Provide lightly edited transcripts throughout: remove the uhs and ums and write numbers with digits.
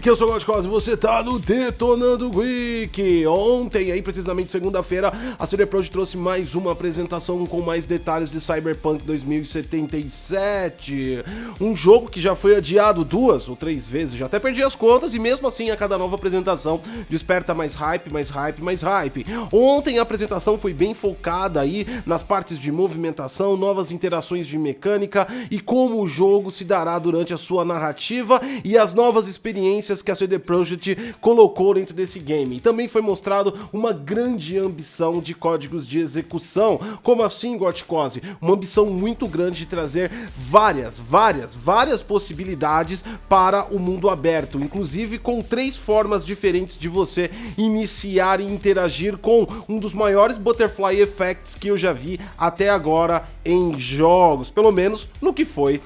Geek, eu sou o Godcos e você tá no Detonando Geek. Ontem, aí precisamente segunda-feira, a CD Projekt trouxe mais uma apresentação com mais detalhes de Cyberpunk 2077. Um jogo que já foi adiado 2 ou 3 vezes, já até perdi as contas, e mesmo assim a cada nova apresentação desperta mais hype, mais hype, mais hype. Ontem a apresentação foi bem focada aí nas partes de movimentação, novas interações de mecânica e como o jogo se dará durante a sua narrativa e as novas experiências que a CD Projekt colocou dentro desse game. E também foi mostrado uma grande ambição de códigos de execução. Como assim, Godcos? Uma ambição muito grande de trazer várias possibilidades para o mundo aberto, inclusive com 3 formas diferentes de você iniciar e interagir com um dos maiores Butterfly Effects que eu já vi até agora em jogos, pelo menos no que foi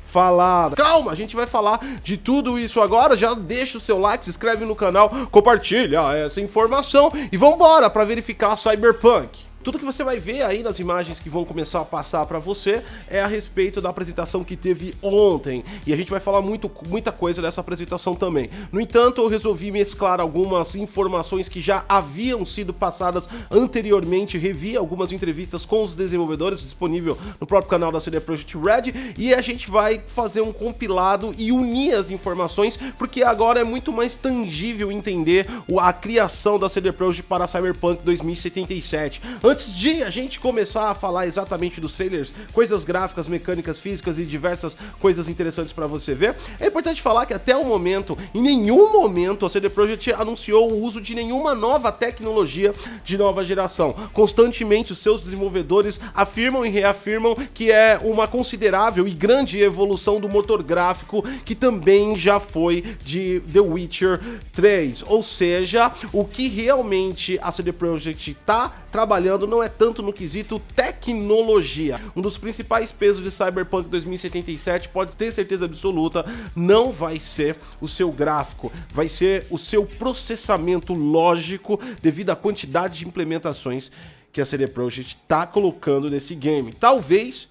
falado. Calma, a gente vai falar de tudo isso agora. Já deixa o seu like, se inscreve no canal, compartilha essa informação e vambora para verificar Cyberpunk. Tudo que você vai ver aí nas imagens que vão começar a passar para você é a respeito da apresentação que teve ontem. E a gente vai falar muita coisa dessa apresentação também. No entanto, eu resolvi mesclar algumas informações que já haviam sido passadas anteriormente. Revi algumas entrevistas com os desenvolvedores, disponível no próprio canal da CD Projekt Red. E a gente vai fazer um compilado e unir as informações, porque agora é muito mais tangível entender a criação da CD Projekt para Cyberpunk 2077. Antes de a gente começar a falar exatamente dos trailers, coisas gráficas, mecânicas, físicas e diversas coisas interessantes para você ver, é importante falar que até o momento, em nenhum momento, a CD Projekt anunciou o uso de nenhuma nova tecnologia de nova geração. Constantemente, os seus desenvolvedores afirmam e reafirmam que é uma considerável e grande evolução do motor gráfico que também já foi de The Witcher 3. Ou seja, o que realmente a CD Projekt está trabalhando não é tanto no quesito tecnologia. Um dos principais pesos de Cyberpunk 2077, pode ter certeza absoluta, não vai ser o seu gráfico, vai ser o seu processamento lógico devido à quantidade de implementações que a CD Projekt está colocando nesse game. Talvez,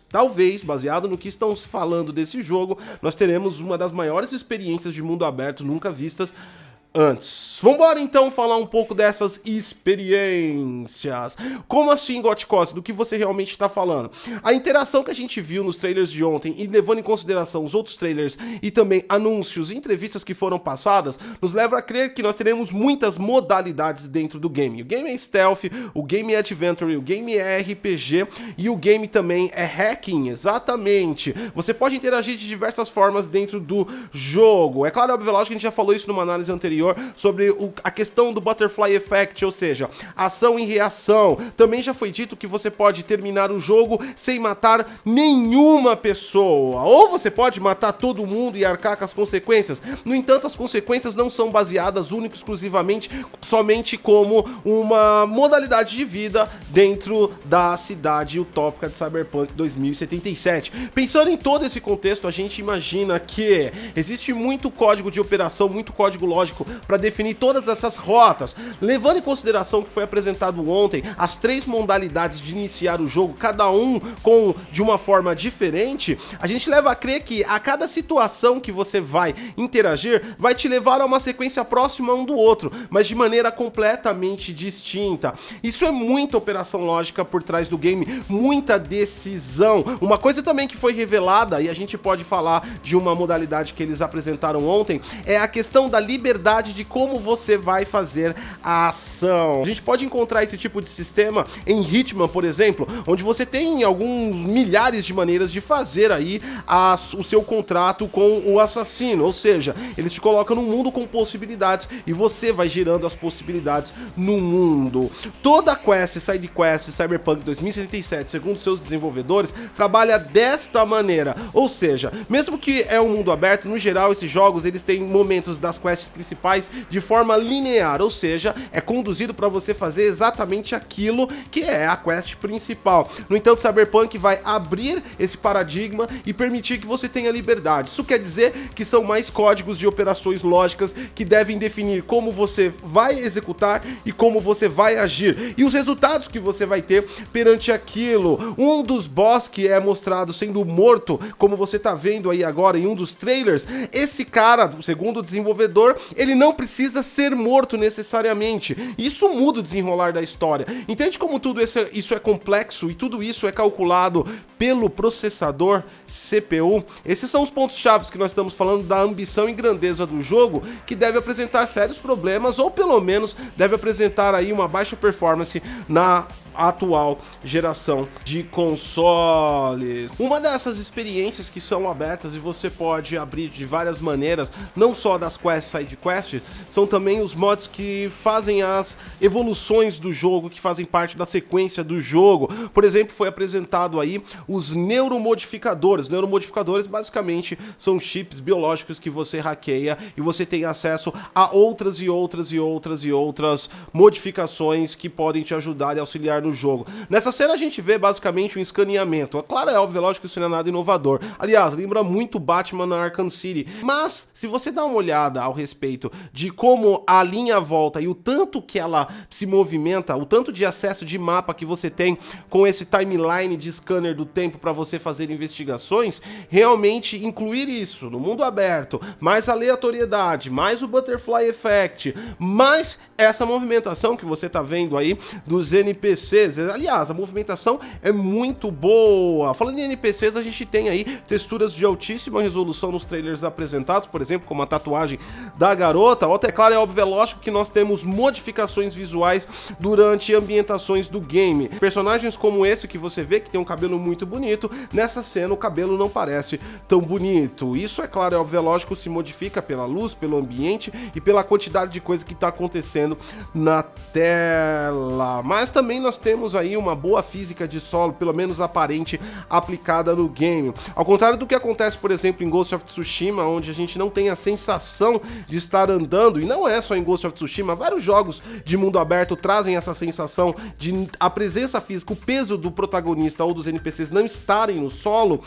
baseado no que estão falando desse jogo, nós teremos uma das maiores experiências de mundo aberto nunca vistas antes. Vambora então falar um pouco dessas experiências. Como assim, Godcos? Do que você realmente está falando? A interação que a gente viu nos trailers de ontem, e levando em consideração os outros trailers e também anúncios e entrevistas que foram passadas, nos leva a crer que nós teremos muitas modalidades dentro do game. O game é stealth, o game é adventure, o game é RPG e o game também é hacking, exatamente. Você pode interagir de diversas formas dentro do jogo. É claro, óbvio, lógico que a gente já falou isso numa análise anterior sobre a questão do Butterfly Effect, ou seja, ação e reação. Também já foi dito que você pode terminar o jogo sem matar nenhuma pessoa, ou você pode matar todo mundo e arcar com as consequências. No entanto, as consequências não são baseadas única e exclusivamente somente como uma modalidade de vida dentro da cidade utópica de Cyberpunk 2077. Pensando em todo esse contexto, a gente imagina que existe muito código de operação, muito código lógico para definir todas essas rotas. Levando em consideração que foi apresentado ontem as 3 modalidades de iniciar o jogo, cada um de uma forma diferente, a gente leva a crer que a cada situação que você vai interagir vai te levar a uma sequência próxima um do outro, mas de maneira completamente distinta. Isso é muita operação lógica por trás do game, muita decisão. Uma coisa também que foi revelada, e a gente pode falar de uma modalidade que eles apresentaram ontem, é a questão da liberdade de como você vai fazer a ação. A gente pode encontrar esse tipo de sistema em Hitman, por exemplo, onde você tem alguns milhares de maneiras de fazer aí o seu contrato com o assassino, ou seja, eles te colocam num mundo com possibilidades e você vai gerando as possibilidades no mundo. Toda quest, side quest, Cyberpunk 2077, segundo seus desenvolvedores, trabalha desta maneira, ou seja, mesmo que é um mundo aberto, no geral esses jogos eles têm momentos das quests principais faz de forma linear, ou seja, é conduzido para você fazer exatamente aquilo que é a quest principal. No entanto, Cyberpunk vai abrir esse paradigma e permitir que você tenha liberdade. Isso quer dizer que são mais códigos de operações lógicas que devem definir como você vai executar e como você vai agir, e os resultados que você vai ter perante aquilo. Um dos boss que é mostrado sendo morto, como você tá vendo aí agora em um dos trailers, esse cara, segundo o desenvolvedor, ele não precisa ser morto necessariamente. Isso muda o desenrolar da história. Entende como tudo isso é complexo e tudo isso é calculado pelo processador CPU? Esses são os pontos-chave que nós estamos falando da ambição e grandeza do jogo, que deve apresentar sérios problemas, ou pelo menos deve apresentar aí uma baixa performance na atual geração de consoles. Uma dessas experiências que são abertas e você pode abrir de várias maneiras, não só das quests, side quests, são também os mods que fazem as evoluções do jogo, que fazem parte da sequência do jogo. Por exemplo, foi apresentado aí os neuromodificadores. Neuromodificadores basicamente são chips biológicos que você hackeia e você tem acesso a outras modificações que podem te ajudar e auxiliar no jogo. Nessa cena a gente vê basicamente um escaneamento. Claro, é óbvio, lógico que isso não é nada inovador. Aliás, lembra muito Batman na Arkham City. Mas, se você dá uma olhada ao respeito de como a linha volta e o tanto que ela se movimenta, o tanto de acesso de mapa que você tem com esse timeline de scanner do tempo para você fazer investigações, realmente incluir isso no mundo aberto, mais aleatoriedade, mais o Butterfly Effect, mais essa movimentação que você tá vendo aí dos NPCs. Aliás, a movimentação é muito boa. Falando em NPCs, a gente tem aí texturas de altíssima resolução nos trailers apresentados, por exemplo, como a tatuagem da garota. Ou até claro, é óbvio, é lógico que nós temos modificações visuais durante ambientações do game. Personagens como esse que você vê, que tem um cabelo muito bonito, nessa cena o cabelo não parece tão bonito. Isso, é claro, é óbvio, é lógico, se modifica pela luz, pelo ambiente e pela quantidade de coisa que está acontecendo na tela. Mas também nós temos aí uma boa física de solo, pelo menos aparente, aplicada no game. Ao contrário do que acontece, por exemplo, em Ghost of Tsushima, onde a gente não tem a sensação de estar andando, e não é só em Ghost of Tsushima, vários jogos de mundo aberto trazem essa sensação de a presença física, o peso do protagonista ou dos NPCs não estarem no solo.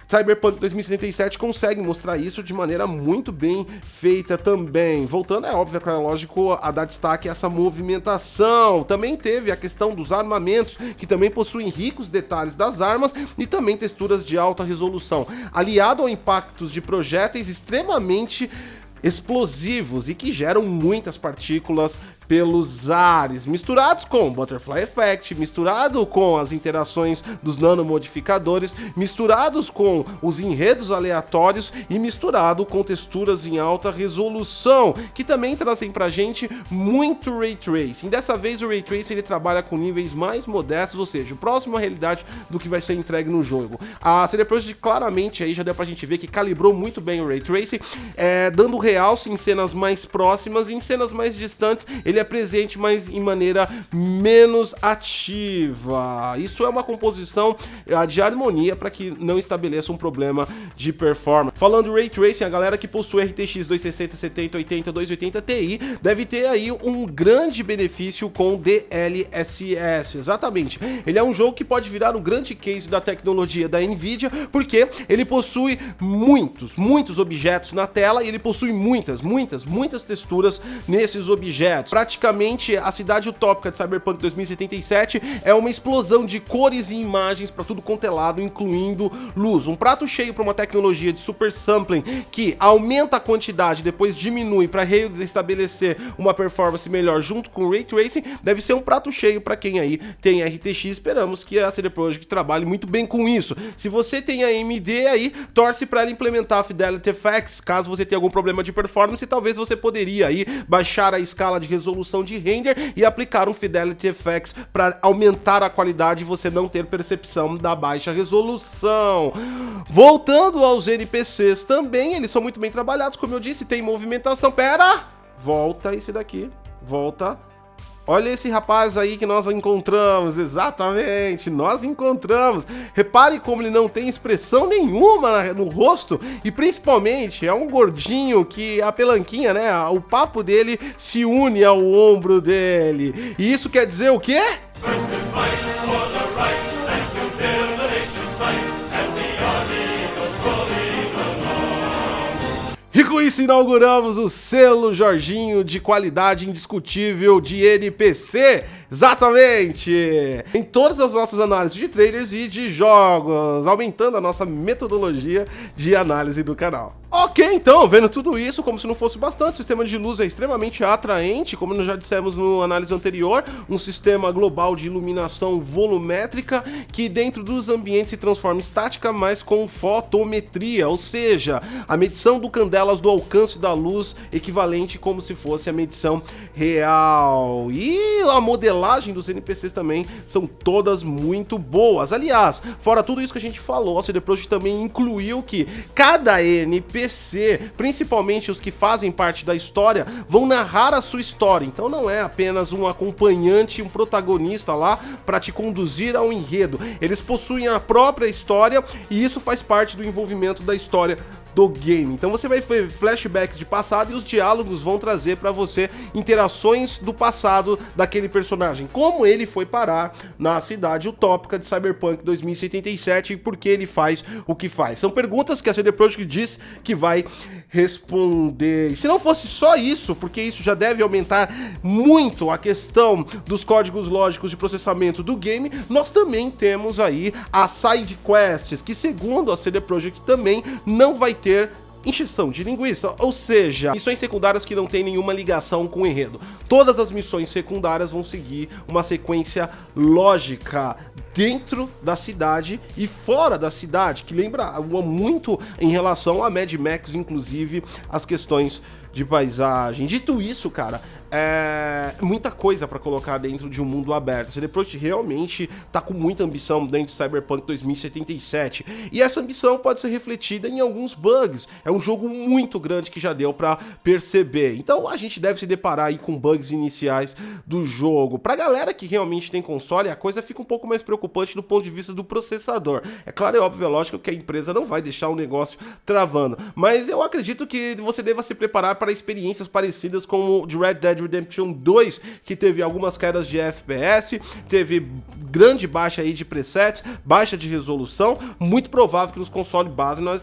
Cyberpunk 2077 consegue mostrar isso de maneira muito bem feita também. Voltando, é óbvio, é lógico, a dar destaque a essa movimentação. Também teve a questão dos armamentos, que também possuem ricos detalhes das armas e também texturas de alta resolução, aliado a impactos de projéteis extremamente explosivos e que geram muitas partículas pelos ares, misturados com Butterfly Effect, misturado com as interações dos nanomodificadores, misturados com os enredos aleatórios e misturado com texturas em alta resolução, que também trazem pra gente muito Ray Tracing. Dessa vez o Ray Tracing ele trabalha com níveis mais modestos, ou seja, próximo à realidade do que vai ser entregue no jogo. A CD Projekt claramente aí já deu pra gente ver que calibrou muito bem o Ray Tracing, dando realce em cenas mais próximas e em cenas mais distantes ele é presente, mas em maneira menos ativa. Isso é uma composição de harmonia para que não estabeleça um problema de performance. Falando do Ray Tracing, a galera que possui RTX 260, 70, 80, 280 Ti deve ter aí um grande benefício com DLSS. Exatamente. Ele é um jogo que pode virar um grande case da tecnologia da Nvidia, porque ele possui muitos objetos na tela e ele possui muitas texturas nesses objetos. Praticamente a cidade utópica de Cyberpunk 2077 é uma explosão de cores e imagens para tudo quanto é lado, incluindo luz. Um prato cheio para uma tecnologia de super sampling que aumenta a quantidade, depois diminui para restabelecer uma performance melhor junto com o Ray Tracing, deve ser um prato cheio para quem aí tem RTX. Esperamos que a CD Projekt trabalhe muito bem com isso. Se você tem a AMD aí, torce para ela implementar a Fidelity FX, caso você tenha algum problema de performance, talvez você poderia aí baixar a escala de resolução de render e aplicar um Fidelity FX para aumentar a qualidade e você não ter percepção da baixa resolução. Voltando aos NPCs também, eles são muito bem trabalhados, como eu disse, tem movimentação. Pera! Volta esse daqui, volta. Olha esse rapaz aí que nós encontramos, exatamente, nós encontramos. Repare como ele não tem expressão nenhuma no rosto e principalmente é um gordinho que a pelanquinha, né, o papo dele se une ao ombro dele. E isso quer dizer o quê? E com isso inauguramos o selo Jorginho de qualidade indiscutível de NPC. Exatamente! Em todas as nossas análises de trailers e de jogos, aumentando a nossa metodologia de análise do canal. Ok, então, vendo tudo isso, como se não fosse bastante, o sistema de luz é extremamente atraente, como nós já dissemos no análise anterior, um sistema global de iluminação volumétrica que dentro dos ambientes se transforma em estática, mas com fotometria, ou seja, a medição do candelas do alcance da luz equivalente como se fosse a medição real. E a modelagem dos NPCs também são todas muito boas. Aliás, fora tudo isso que a gente falou, a CD Projekt também incluiu que cada NPC, principalmente os que fazem parte da história, vão narrar a sua história. Então não é apenas um acompanhante, um protagonista lá para te conduzir ao enredo. Eles possuem a própria história e isso faz parte do envolvimento da história do game. Então você vai ver flashbacks de passado e os diálogos vão trazer para você interações do passado daquele personagem, como ele foi parar na cidade utópica de Cyberpunk 2077 e por que ele faz o que faz. São perguntas que a CD Projekt diz que vai responder. E se não fosse só isso, porque isso já deve aumentar muito a questão dos códigos lógicos de processamento do game, nós também temos aí as side quests, que segundo a CD Projekt também não vai ter encheção de linguiça, ou seja, missões secundárias que não tem nenhuma ligação com o enredo. Todas as missões secundárias vão seguir uma sequência lógica dentro da cidade e fora da cidade, que lembra muito em relação a Mad Max, inclusive as questões de paisagem. Dito isso, cara, muita coisa para colocar dentro de um mundo aberto. A CD Projekt realmente tá com muita ambição dentro de Cyberpunk 2077 e essa ambição pode ser refletida em alguns bugs. É um jogo muito grande que já deu para perceber. Então a gente deve se deparar aí com bugs iniciais do jogo. Pra galera que realmente tem console, a coisa fica um pouco mais preocupante do ponto de vista do processador. É claro, é óbvio, é lógico que a empresa não vai deixar o negócio travando, mas eu acredito que você deva se preparar para experiências parecidas com o de Red Dead Redemption 2, que teve algumas quedas de FPS, teve grande baixa aí de presets, baixa de resolução. Muito provável que nos consoles base nós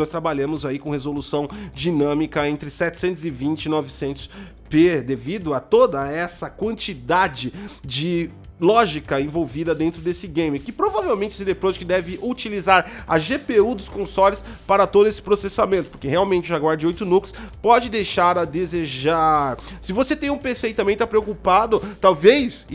trabalhamos aí com resolução dinâmica entre 720 e 900p, devido a toda essa quantidade de lógica envolvida dentro desse game, que provavelmente a CD Projekt deve utilizar a GPU dos consoles para todo esse processamento, porque realmente o Jaguar de 8 núcleos pode deixar a desejar. Se você tem um PC e também está preocupado, talvez,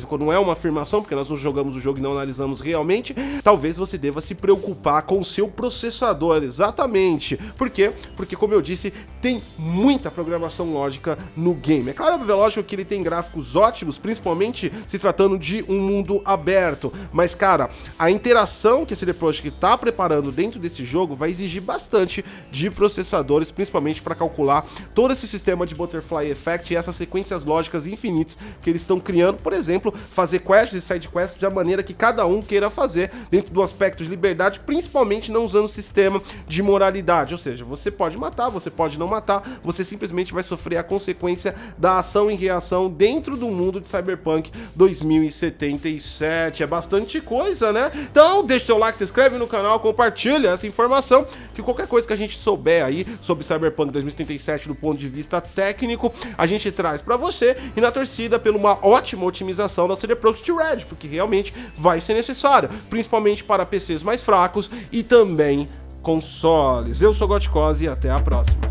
quando não é uma afirmação, porque nós não jogamos o jogo e não analisamos realmente, talvez você deva se preocupar com o seu processador, exatamente. Por quê? Porque, como eu disse, tem muita programação lógica no game. É claro, é lógico que ele tem gráficos ótimos, principalmente se tratando de um mundo aberto, mas cara, a interação que a CD Projekt está preparando dentro desse jogo vai exigir bastante de processadores, principalmente para calcular todo esse sistema de Butterfly Effect e essas sequências lógicas infinitas que eles estão criando. Por exemplo, fazer quests e side quests da maneira que cada um queira fazer, dentro do aspecto de liberdade, principalmente não usando o sistema de moralidade, ou seja, você pode matar, você pode não matar, você simplesmente vai sofrer a consequência da ação e reação dentro do mundo de Cyberpunk 2077. É bastante coisa, né? Então deixa seu like, se inscreve no canal, compartilha essa informação, que qualquer coisa que a gente souber aí sobre Cyberpunk 2077 do ponto de vista técnico, a gente traz pra você, e na torcida pela uma ótima otimização da CD Projekt Red, porque realmente vai ser necessário, principalmente para PCs mais fracos e também consoles. Eu sou Gotcose e até a próxima.